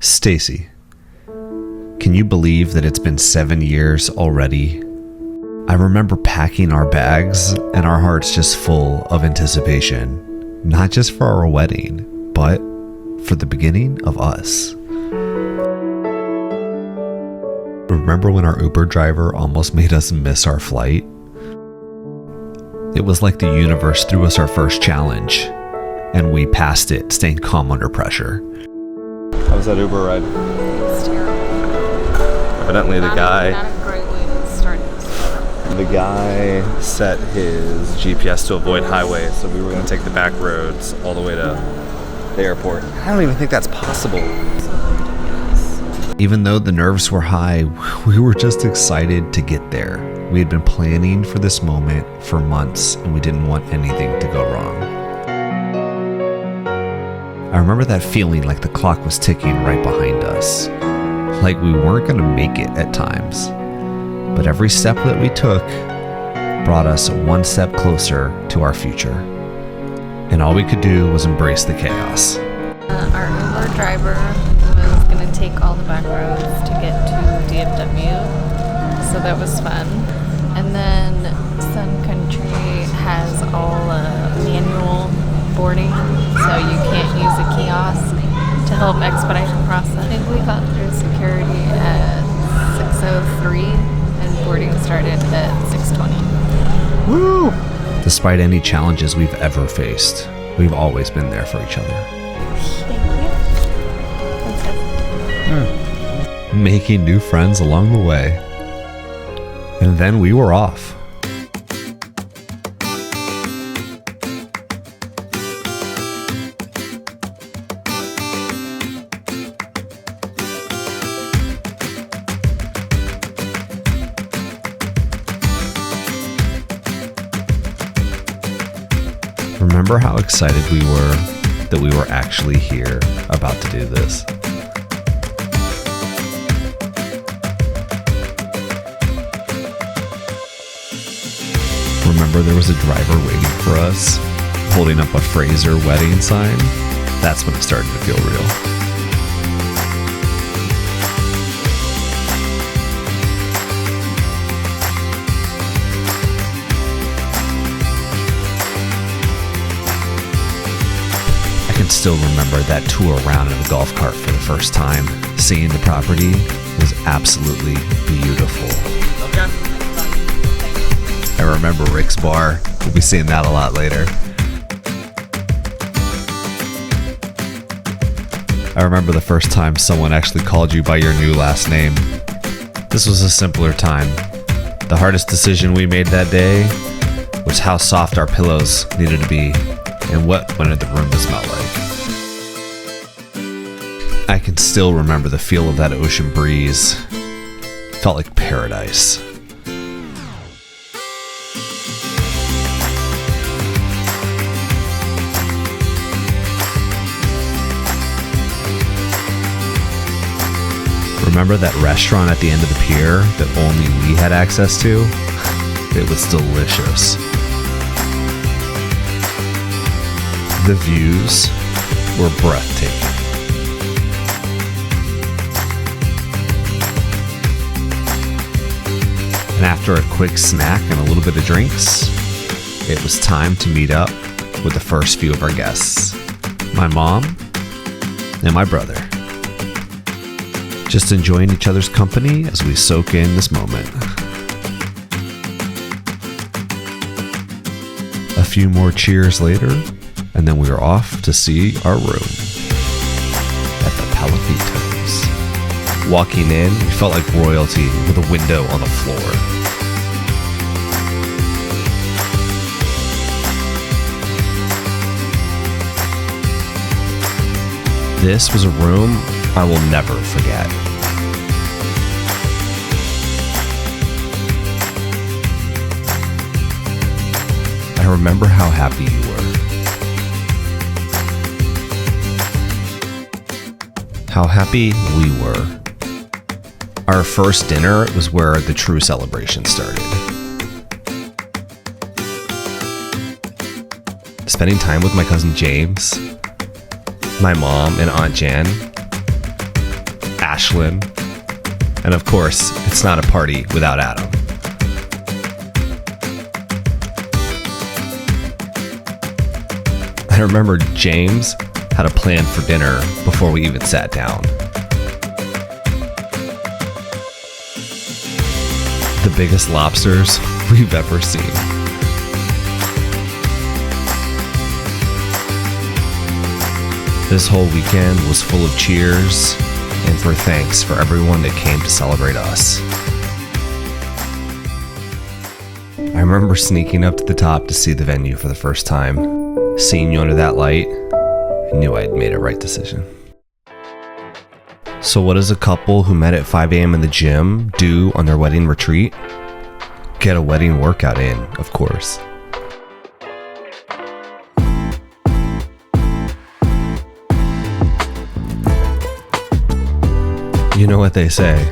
Stacey, can you believe that it's been 7 years already? I remember packing our bags and our hearts just full of anticipation, not just for our wedding, but for the beginning of us. Remember when our Uber driver almost made us miss our flight? It was like the universe threw us our first challenge, and we passed it, staying calm under pressure. How was that Uber ride? It's terrible. Evidently the guy... Not a great way to start this. The guy set his GPS to avoid highway, so we were going to take the back roads all the way to the airport. I don't even think that's possible. Even though the nerves were high, we were just excited to get there. We had been planning for this moment for months, and we didn't want anything to go wrong. I remember that feeling like the clock was ticking right behind us, like we weren't going to make it at times. But every step that we took brought us one step closer to our future. And all we could do was embrace the chaos. Our Uber driver was going to take all the back roads to get to DFW, so that was fun. And then Sun Country has all manual boarding, so you can't use a kiosk to help expedite the process. I think we got through security at 6:03 and boarding started at 6:20. Woo! Despite any challenges we've ever faced, we've always been there for each other. Thank you. Making new friends along the way. And then we were off. Remember how excited we were that we were actually here about to do this? Remember there was a driver waiting for us, holding up a Fraser wedding sign? That's when it started to feel real. I can still remember that tour around in the golf cart for the first time. Seeing the property was absolutely beautiful. Okay. I remember Rick's bar. We'll be seeing that a lot later. I remember the first time someone actually called you by your new last name. This was a simpler time. The hardest decision we made that day was how soft our pillows needed to be and what wanted the room to smell like. I can still remember the feel of that ocean breeze. It felt like paradise. Remember that restaurant at the end of the pier that only we had access to? It was delicious. The views were breathtaking. And after a quick snack and a little bit of drinks, it was time to meet up with the first few of our guests. My mom and my brother. Just enjoying each other's company as we soak in this moment. A few more cheers later, and then we were off to see our room at the Palafitos. Walking in, we felt like royalty with a window on the floor. This was a room I will never forget. I remember how happy you were. How happy we were. Our first dinner was where the true celebration started. Spending time with my cousin James, my mom and Aunt Jan, Ashlyn. And of course, it's not a party without Adam. I remember James had a plan for dinner before we even sat down. The biggest lobsters we've ever seen. This whole weekend was full of cheers and for thanks for everyone that came to celebrate us. I remember sneaking up to the top to see the venue for the first time. Seeing you under that light, I knew I'd made a right decision. So what does a couple who met at 5 a.m. in the gym do on their wedding retreat? Get a wedding workout in, of course. You know what they say,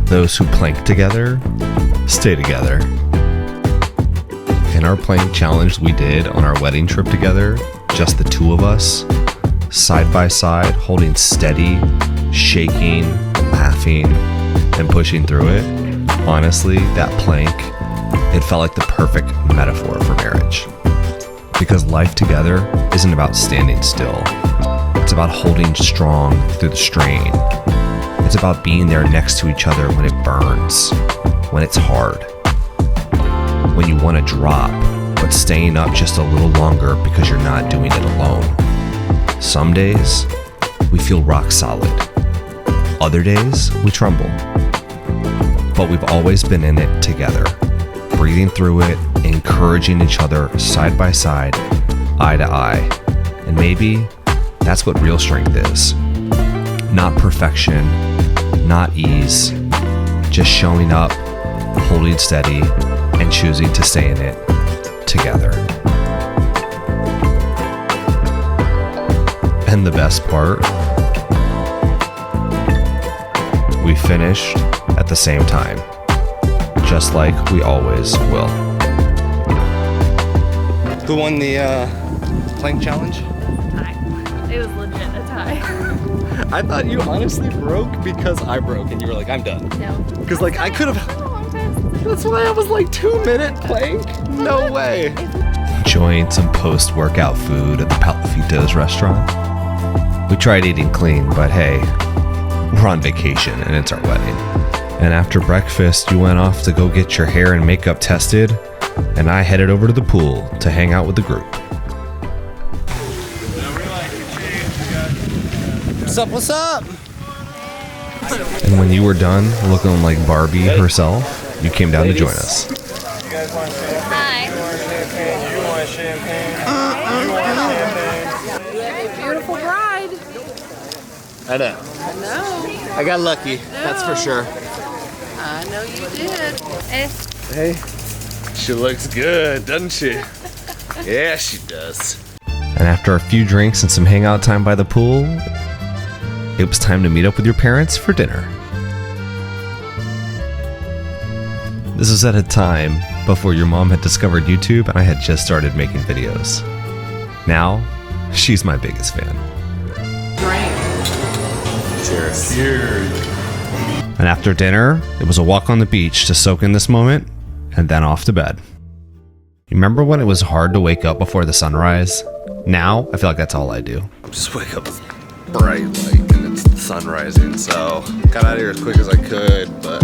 those who plank together, stay together. In our plank challenge we did on our wedding trip together, just the two of us, side by side, holding steady, shaking, laughing, and pushing through it. Honestly, that plank, it felt like the perfect metaphor for marriage. Because life together isn't about standing still. It's about holding strong through the strain. It's about being there next to each other when it burns, when it's hard, when you want to drop, but staying up just a little longer because you're not doing it alone. Some days, we feel rock solid. Other days, we tremble. But we've always been in it together, breathing through it, encouraging each other side by side, eye to eye. And maybe that's what real strength is. Not perfection, not ease, just showing up, holding steady, and choosing to stay in it together. And the best part, we finished at the same time, just like we always will. Who won the plank challenge? Tie. It was legit a tie. I thought you honestly broke because I broke and you were like, I'm done. No. Because like I could have. That's why I was like 2-minute plank. No way. Enjoying some post-workout food at the Palafitos restaurant. We tried eating clean, but hey, we're on vacation and it's our wedding. And after breakfast, you went off to go get your hair and makeup tested, and I headed over to the pool to hang out with the group. What's up? What's up? And when you were done looking like Barbie herself, you came down to join us. You guys want champagne? Hi. You want champagne? You want champagne? You want champagne? You have a beautiful bride. I know. I know. I got lucky. That's for sure. I know you did. Hey. She looks good, doesn't she? Yeah, she does. And after a few drinks and some hangout time by the pool, it was time to meet up with your parents for dinner. This was at a time before your mom had discovered YouTube and I had just started making videos. Now, she's my biggest fan. Cheers. And after dinner, it was a walk on the beach to soak in this moment and then off to bed. You remember when it was hard to wake up before the sunrise? Now, I feel like that's all I do. Just wake up bright light and it's the sun rising, so got out of here as quick as I could, but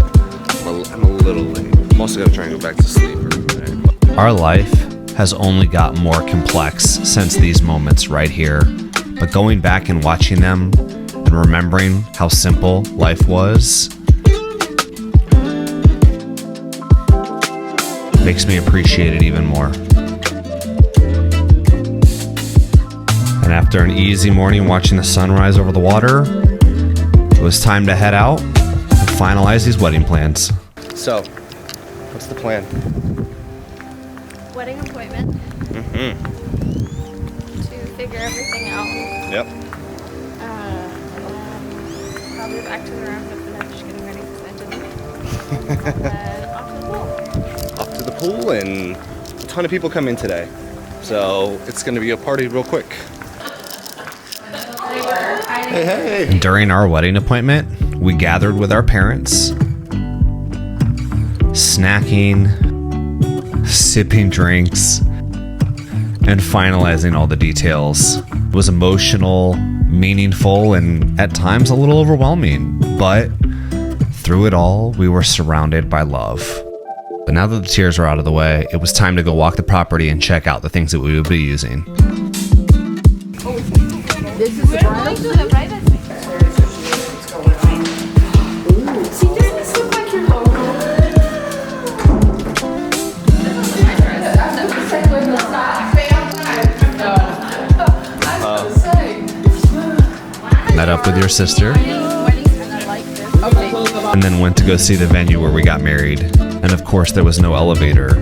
I'm a little late. I'm also gonna try and go back to sleep for a minute. Our life has only got more complex since these moments right here, but going back and watching them and remembering how simple life was makes me appreciate it even more. And after an easy morning watching the sunrise over the water, it was time to head out and finalize these wedding plans. So, what's the plan? Wedding appointment. Mm-hmm. To figure everything out. Yep. Probably back to the room to finish getting ready for the engine. And then off to the pool. Off to the pool, and a ton of people come in today. So, it's gonna be a party real quick. They were And during our wedding appointment, we gathered with our parents, snacking, sipping drinks, and finalizing all the details. It was emotional, meaningful, and at times a little overwhelming, but through it all, we were surrounded by love. But now that the tears were out of the way, it was time to go walk the property and check out the things that we would be using. This is the bride. Met up with your sister, and then went to go see the venue where we got married. And of course, there was no elevator,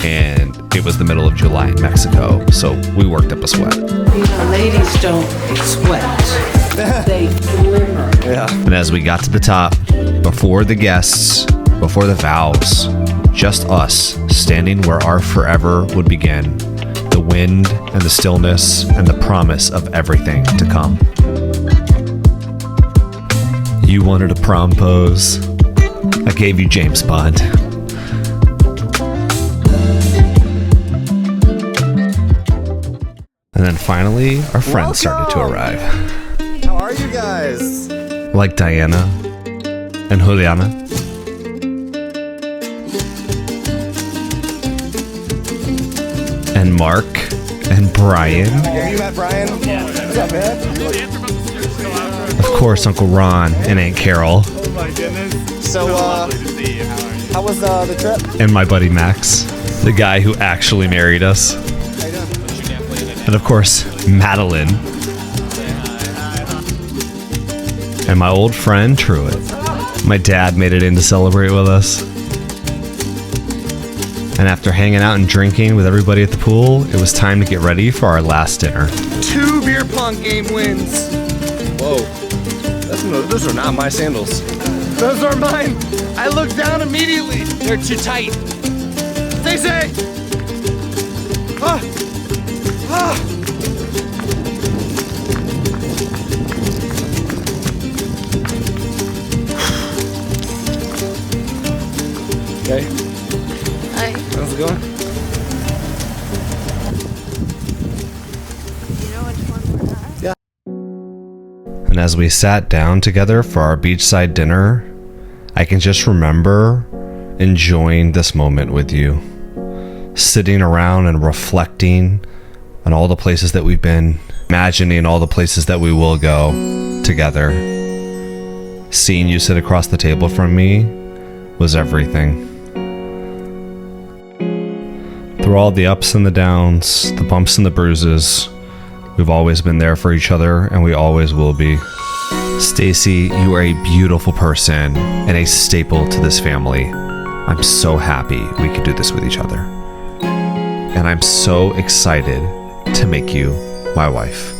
and it was the middle of July in Mexico, so we worked up a sweat. You know, ladies don't sweat. They glimmer. And as we got to the top, before the guests, before the vows, just us standing where our forever would begin, the wind and the stillness and the promise of everything to come. You wanted a prom pose. I gave you James Bond. And then finally, our friends started to arrive. How are you guys? Like Diana and Juliana. And Mark and Brian. Have you met Brian? Yeah. What's up, man? Of course, Uncle Ron and Aunt Carol. Oh my goodness. So, Lovely to see you. How are you? how was the trip? And my buddy Max, the guy who actually married us. How you doing? And of course, Madeline. And my old friend Truett. My dad made it in to celebrate with us. And after hanging out and drinking with everybody at the pool, it was time to get ready for our last dinner. 2 beer pong game wins. Whoa. Those are not my sandals. Those are mine. I looked down immediately. They're too tight. Stacey! Ah! Ah! Okay, Hi. how's it going? You know which one we're at? And as we sat down together for our beachside dinner, I can just remember enjoying this moment with you. Sitting around and reflecting on all the places that we've been, imagining all the places that we will go together. Seeing you sit across the table from me was everything. Through all the ups and the downs, the bumps and the bruises, we've always been there for each other, and we always will be. Stacey, you are a beautiful person and a staple to this family. I'm so happy we could do this with each other. And I'm so excited to make you my wife.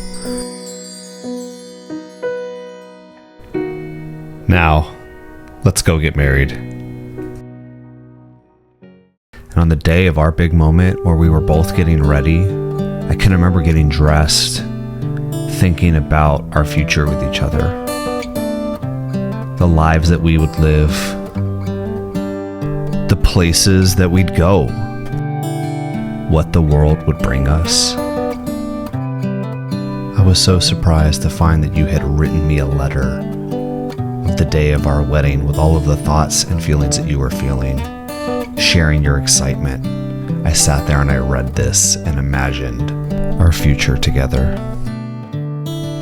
Now, let's go get married. And on the day of our big moment where we were both getting ready, I can remember getting dressed, thinking about our future with each other, the lives that we would live, the places that we'd go, what the world would bring us. I was so surprised to find that you had written me a letter of the day of our wedding with all of the thoughts and feelings that you were feeling, sharing your excitement. I sat there and I read this and imagined our future together,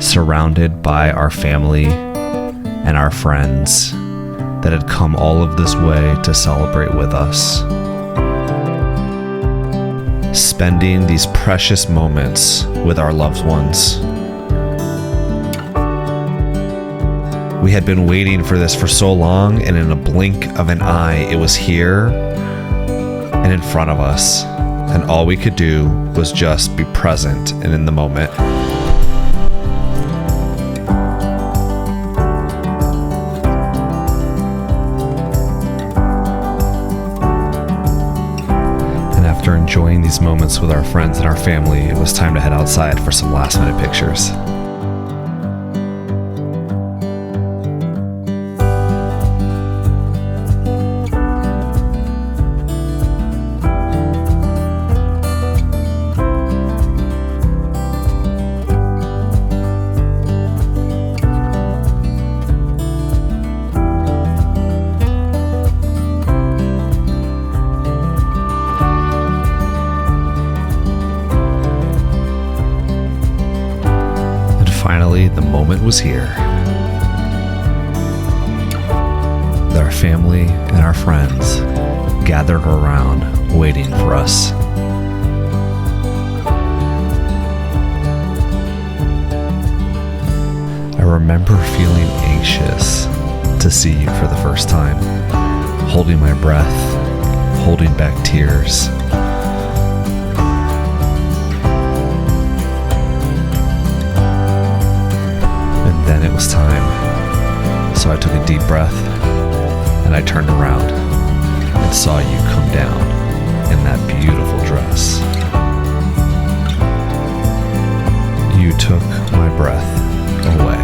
surrounded by our family and our friends that had come all of this way to celebrate with us. Spending these precious moments with our loved ones. We had been waiting for this for so long, and in a blink of an eye, it was here and in front of us. And all we could do was just be present and in the moment. And after enjoying these moments with our friends and our family, it was time to head outside for some last minute pictures. moment was here. Our family and our friends gathered around, waiting for us. I remember feeling anxious to see you for the first time, holding my breath, holding back tears. And then it was time. So I took a deep breath and I turned around and saw you come down in that beautiful dress. You took my breath away.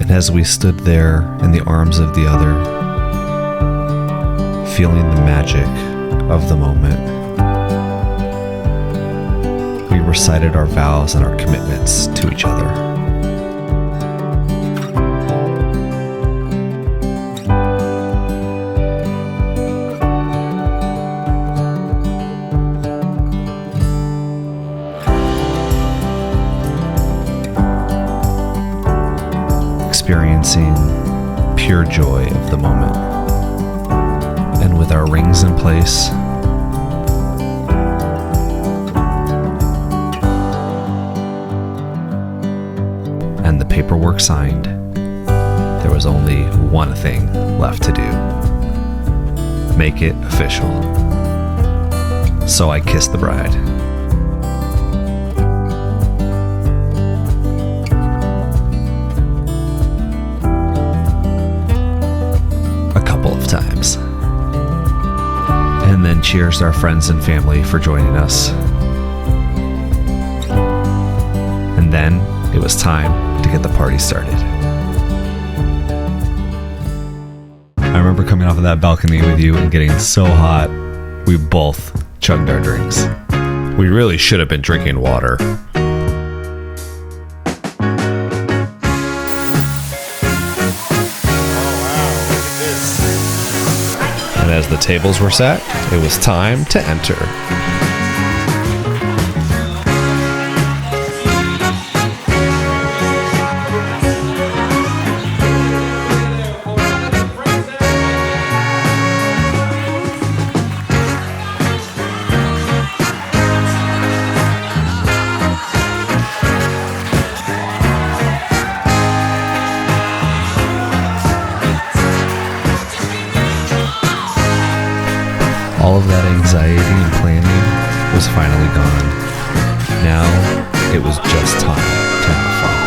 As we stood there in the arms of the other, feeling the magic of the moment, we recited our vows and our commitments to each other. Experiencing pure joy of the moment. And with our rings in place, and the paperwork signed, there was only one thing left to do: make it official. So I kissed the bride. Times. And then cheers to our friends and family for joining us. And then it was time to get the party started. I remember coming off of that balcony with you and getting so hot, we both chugged our drinks. We really should have been drinking water. As the tables were set, it was time to enter. All of that anxiety and planning was finally gone. Now it was just time to have fun.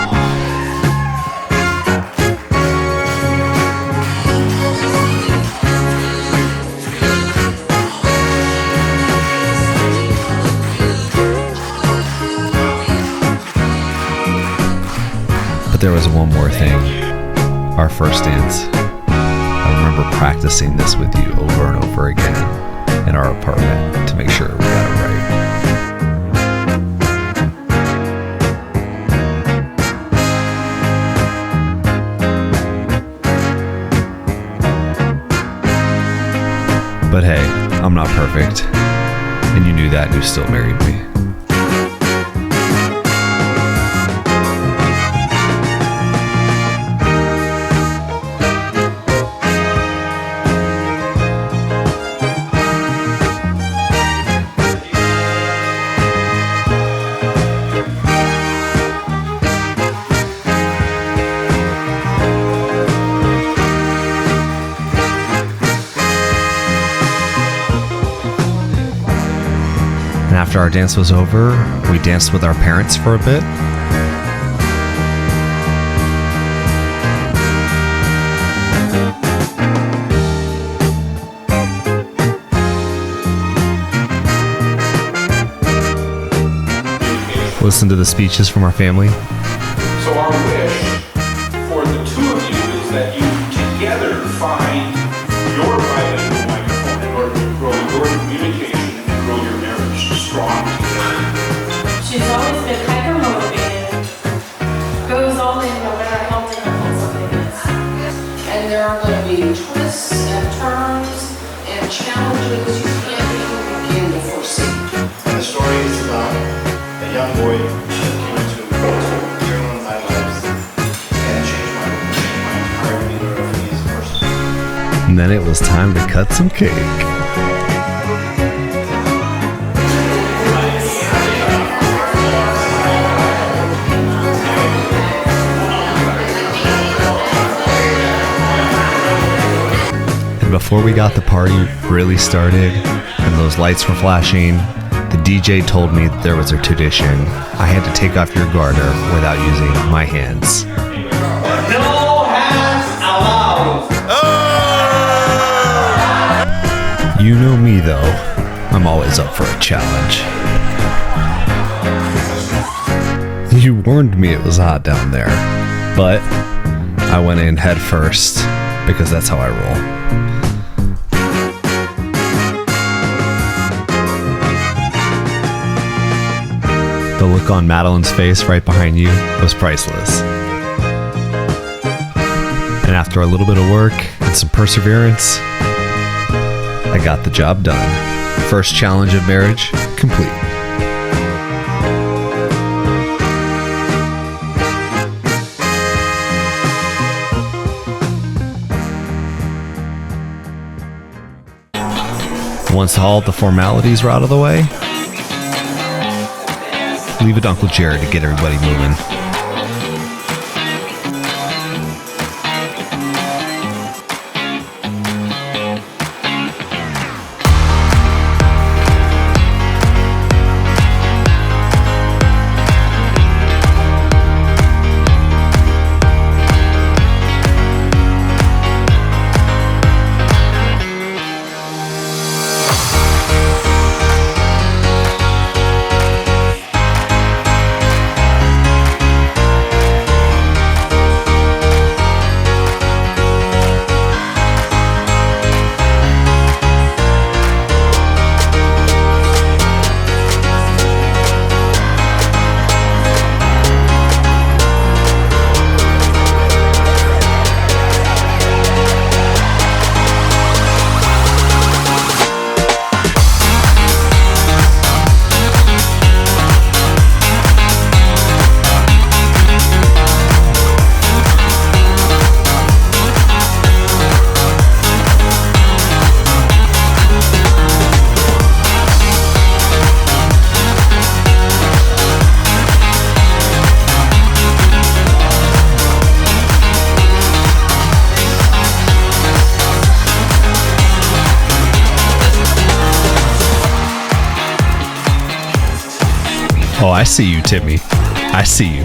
But there was one more thing. Our first dance. I remember practicing this with you over and over again in our apartment to make sure we got it right. But hey, I'm not perfect, and you knew that and you still married me. After our dance was over, we danced with our parents for a bit. Listened to the speeches from our family. So our wish for the two of you is that you together find your right into the microphone in order to grow your communication and grow your marriage strong together. She's always been hyper motivated, goes all in no matter how difficult something is. And there are going to be twists and turns and challenges you can't even begin to foresee. And the story is about a young boy who came into Carolyn my lives and changed my entire demeanor of me as a person. And then it was time to cut some cake. And before we got the party really started and those lights were flashing, the DJ told me that there was a tradition. I had to take off your garter without using my hands. No hands allowed. You know me though, I'm always up for a challenge. You warned me it was hot down there, but I went in head first because that's how I roll. The look on Madeline's face right behind you was priceless. And after a little bit of work and some perseverance, I got the job done. First challenge of marriage complete. Once all the formalities were out of the way, leave it to Uncle Jared to get everybody moving. Oh, I see you, Timmy. I see you.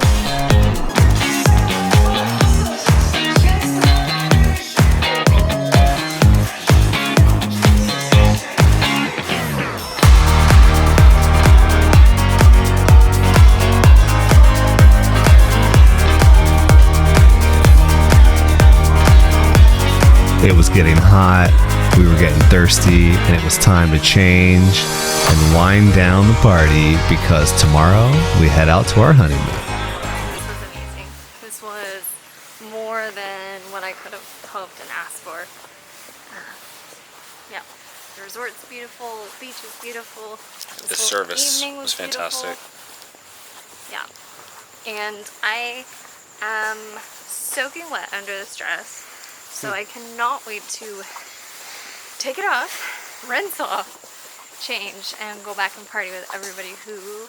It was getting hot, we were getting thirsty, and it was time to change and wind down the party because tomorrow we head out to our honeymoon. This was amazing. This was more than what I could have hoped and asked for. Yeah, the resort's beautiful, the beach is beautiful. The whole service evening was fantastic. beautiful. Yeah, and I am soaking wet under this dress, so I cannot wait to take it off, rinse off, change, and go back and party with everybody who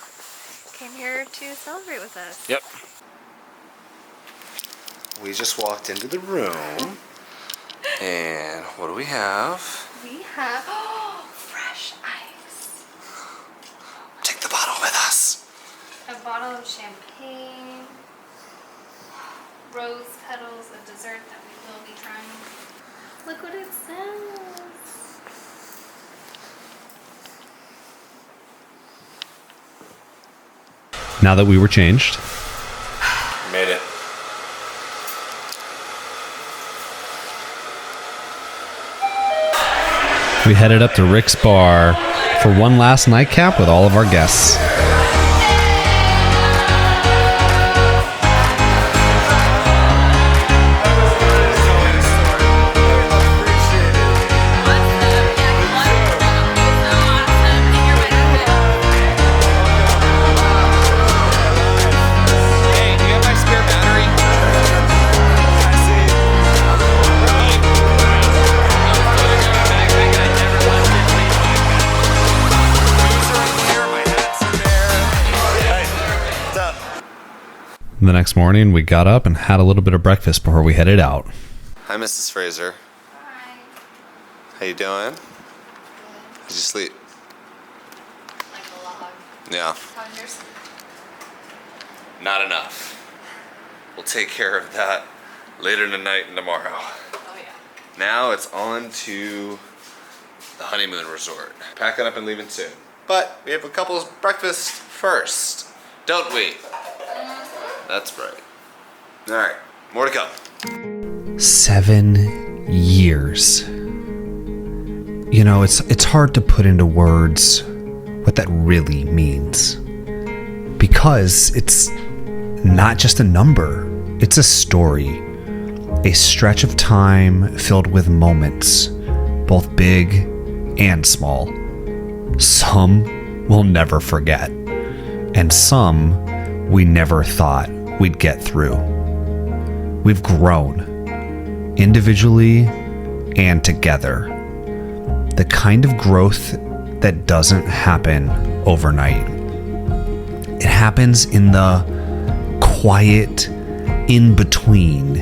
came here to celebrate with us. Yep. We just walked into the room, and what do we have? We have fresh ice. Take the bottle with us. A bottle of champagne, rose petals, a dessert that we will be trying. Look what it says. Now that we were changed, Made it. We headed up to Rick's Bar for one last nightcap with all of our guests. The next morning, we got up and had a little bit of breakfast before we headed out. Hi, Mrs. Fraser. Hi. How you doing? How'd you sleep? Like a log. Yeah. How's yours? Not enough. We'll take care of that later tonight and tomorrow. Oh yeah. Now it's on to the honeymoon resort. Packing up and leaving soon. But we have a couple's breakfast first, don't we? That's right. All right, more to come. 7 years. You know, it's hard to put into words what that really means. Because it's not just a number, it's a story. A stretch of time filled with moments, both big and small. Some we'll never forget, and some we never thought we'd get through. We've grown, individually and together. The kind of growth that doesn't happen overnight. It happens in the quiet in-between,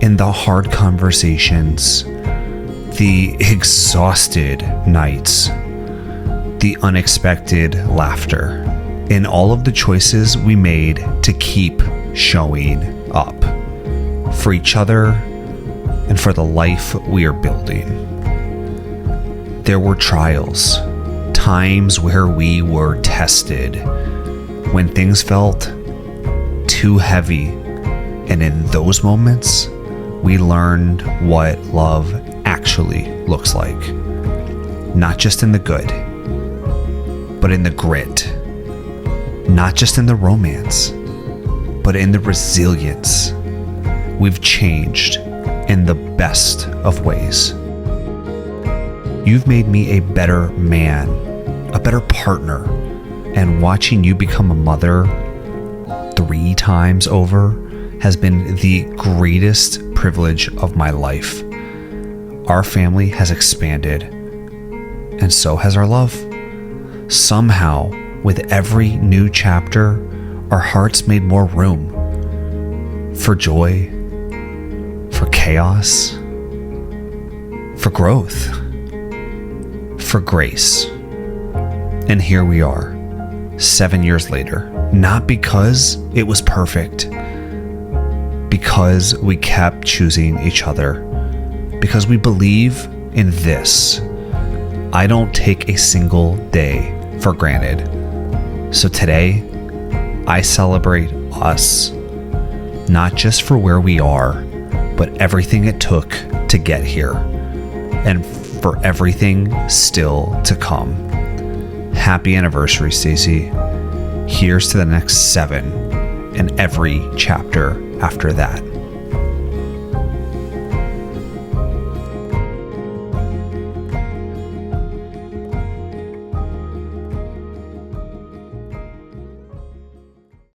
in the hard conversations, the exhausted nights, the unexpected laughter, in all of the choices we made to keep showing up for each other and for the life we are building. There were trials, times where we were tested, when things felt too heavy, and in those moments, we learned what love actually looks like. Not just in the good, but in the grit. Not just in the romance, but in the resilience. We've changed in the best of ways. You've made me a better man, a better partner, and watching you become a mother 3 times over has been the greatest privilege of my life. Our family has expanded, and so has our love. Somehow, with every new chapter, our hearts made more room for joy, for chaos, for growth, for grace. And here we are, 7 years later, not because it was perfect, because we kept choosing each other, because we believe in this. I don't take a single day for granted. So today, I celebrate us, not just for where we are, but everything it took to get here, and for everything still to come. Happy anniversary, Stacey. Here's to the next 7 and every chapter after that.